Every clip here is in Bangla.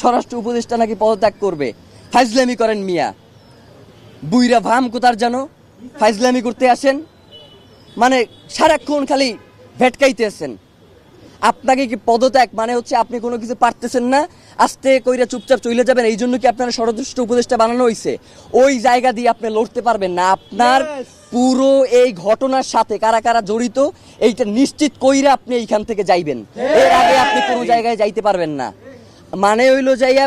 স্বরাষ্ট্র উপদেষ্টা নাকি পদত্যাগ করবে। ফাইজলামি করেন মিয়া, বুইরা ভাম কোথার জানো, ফাইজলামি করতে আসেন, মানে সারাক্ষণ খালি ভেটকাইতে আছেন। আপনাকে কি পদত্যাগ মানে হচ্ছে আপনি কোনো কিছু পারতেছেন না, আস্তে কইরা চুপচাপ চলে যাবেন, এই জন্য কি আপনার স্বরাষ্ট্র উপদেষ্টা বানানো হয়েছে? ওই জায়গা দিয়ে আপনি লড়তে পারবেন না। আপনার পুরো এই ঘটনার সাথে কারা কারা জড়িত এইটা নিশ্চিত কইরা আপনি এইখান থেকে যাইবেন, এর আগে আপনি কোনো জায়গায় যাইতে পারবেন না। মানে হইলো যাইয়া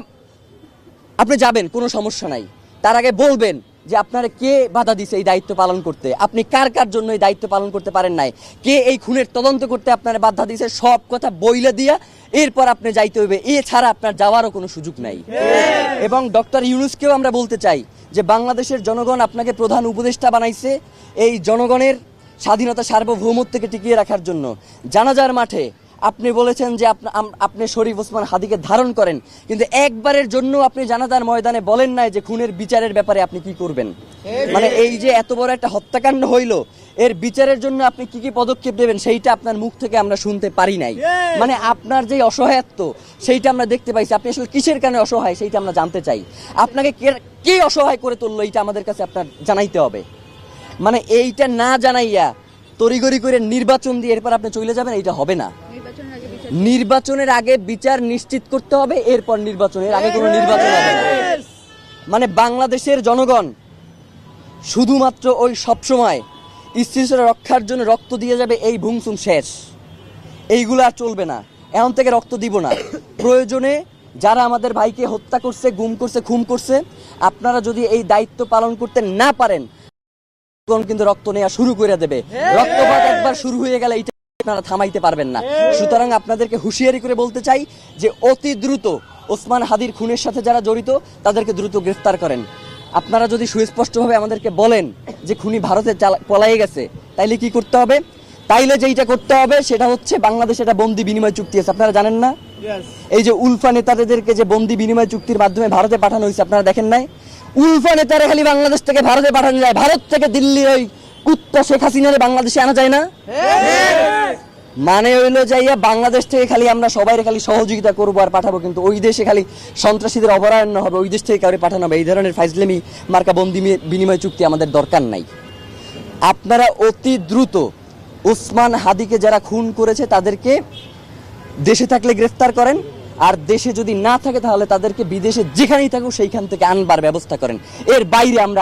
আপনি যাবেন, কোনো সমস্যা নাই, তার আগে বলবেন যে আপনারা কে বাধা দিছে এই দায়িত্ব পালন করতে, আপনি কার কার জন্য এই দায়িত্ব পালন করতে পারেন নাই, কে এই খুনের তদন্ত করতে আপনারা বাধা দিছে, সব কথা বইলে দিয়া এরপর আপনি যাইতে হইবে। এছাড়া আপনার যাওয়ারও কোনো সুযোগ নাই। এবং ডক্টর ইউনূসকেও আমরা বলতে চাই যে বাংলাদেশের জনগণ আপনাকে প্রধান উপদেষ্টা বানাইছে এই জনগণের স্বাধীনতা সার্বভৌমত্বকে টিকিয়ে রাখার জন্য। জানাজার মাঠে আপনি বলেছেন যে আপনি শরীফ ওসমান হাদিকে ধারণ করেন, কিন্তু একবারের জন্য আপনি জানাজার ময়দানে বলেন নাই যে খুনের বিচারের ব্যাপারে আপনি কি করবেন। মানে এই যে এত বড় একটা হত্যাকাণ্ড হইলো, এর বিচারের জন্য আপনি কি কি পদক্ষেপ নেবেন সেইটা আপনার মুখ থেকে আমরা শুনতে পারি নাই। মানে আপনার যে অসহায়ত্ব সেইটা আমরা দেখতে পাইছি। আপনি আসলে কিসের কারণে অসহায় সেইটা আমরা জানতে চাই। আপনাকে কে অসহায় করে তুললো এইটা আমাদের কাছে আপনার জানাইতে হবে। মানে এইটা না জানাইয়া তড়িঘড়ি করে নির্বাচন দিয়ে এরপর আপনি চলে যাবেন, এইটা হবে না। নির্বাচনের আগে বিচার নিশ্চিত করতে হবে, এরপর নির্বাচনের আগে কোনো নির্বাচন হবে না। মানে বাংলাদেশের জনগণ শুধুমাত্র ওই সবসময় স্থিতিশীলতা রক্ষার জন্য রক্ত দিয়ে যাবে, এই ভুংসুম শেষ, এইগুলো আর চলবে না। এখন থেকে রক্ত দিব না। প্রয়োজনে যারা আমাদের ভাইকে হত্যা করছে, গুম করছে, খুন করছে, আপনারা যদি এই দায়িত্ব পালন করতে না পারেন কিন্তু রক্ত নেওয়া শুরু করে দেবে। রক্তপাত একবার শুরু হয়ে গেলে এটা আপনারা থামাইতে পারবেন না। সুতরাং আপনাদেরকে হুঁশিয়ারি করে বলতে চাই যে অতি দ্রুত ওসমান হাদির খুনের সাথে যারা জড়িত তাদেরকে দ্রুত গ্রেফতার করেন। আপনারা যদি সুস্পষ্টভাবে আমাদেরকে বলেন যে খুনি ভারতে পলায়ে গেছে, তাইলে কি করতে হবে? তাইলে যেইটা করতে হবে সেটা হচ্ছে বাংলাদেশে একটা বন্দি বিনিময় চুক্তি আছে, আপনারা জানেন না? এই যে উলফা নেতাদেরকে যে বন্দি বিনিময় চুক্তির মাধ্যমে ভারতে পাঠানো হয়েছে, আপনারা দেখেন নাই? উলফা নেতারা খালি বাংলাদেশ থেকে ভারতে পাঠানো যায়, ভারত থেকে দিল্লির ওই কুত্তা শেখ হাসিনারে বাংলাদেশে আনা যায় না। মানে হইলো যাইয়া বাংলাদেশ থেকে খালি আমরা সবাই খালি সহযোগিতা করবো আর পাঠাবো, কিন্তু ওই দেশে খালি সন্ত্রাসীদের অভয়ারণ্য হবে, ওই দেশ থেকে কাউরে পাঠানো হবে। এই ধরনের ফাইজলামি মার্কা বন্দি বিনিময় চুক্তি আমাদের দরকার নাই। আপনারা অতি দ্রুত ওসমান হাদিকে যারা খুন করেছে তাদেরকে দেশে থাকলে গ্রেফতার করেন, আর দেশে যদি না থাকে তাহলে তাদেরকে বিদেশে যেখানেই থাকুক সেইখান থেকে আনবার ব্যবস্থা করেন। এর বাইরে আমরা